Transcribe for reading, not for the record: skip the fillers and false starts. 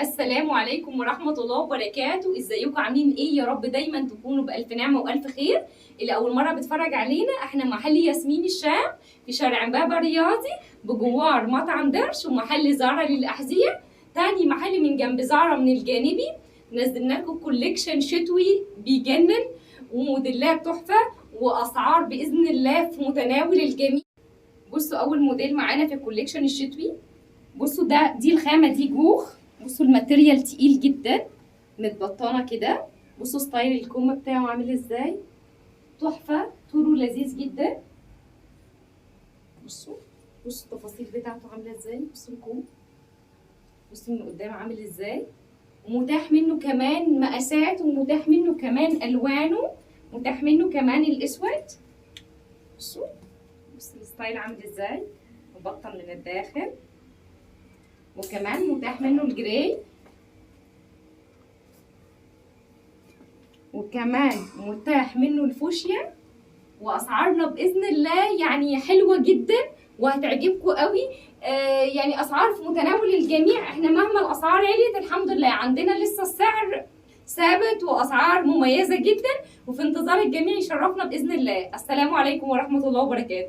السلام عليكم ورحمة الله وبركاته. ازيكم عاملين ايه؟ يا رب دايما تكونوا بألف نعمة وألف خير. اللي أول مرة بتفرج علينا، احنا محل ياسمين الشام في شارع امبابة الرياضي بجوار مطعم درش ومحل زارة للأحذية. تاني محل من جنب زارة من الجانبي. نزلنا لكم كوليكشن شتوي بيجنن وموديلات تحفة وأسعار بإذن الله في متناول الجميع. بصوا أول موديل معانا في الكوليكشن الشتوي. بصوا دي الخامة دي جوخ. بصوا الماتيريال تقيل جدا، متبطنه كده. بصوا ستايل الكم بتاعه عامل ازاي، تحفه، طوله لذيذ جدا. بصوا التفاصيل بتاعته عامله ازاي. بصوا الكم، بصوا من قدام عامل ازاي. ومتاح منه كمان مقاسات، ومتاح منه كمان الوانه، متاح منه كمان الاسود. بصوا الستايل عامل ازاي، مبطن من الداخل. وكمان متاح منه الجراي، وكمان متاح منه الفوشيا. واسعارنا باذن الله يعني حلوه جدا وهتعجبكم قوي. يعني اسعار في متناول الجميع. احنا مهما الاسعار عليت الحمد لله عندنا لسه السعر ثابت واسعار مميزه جدا، وفي انتظار الجميع يشرفنا باذن الله. السلام عليكم ورحمه الله وبركاته.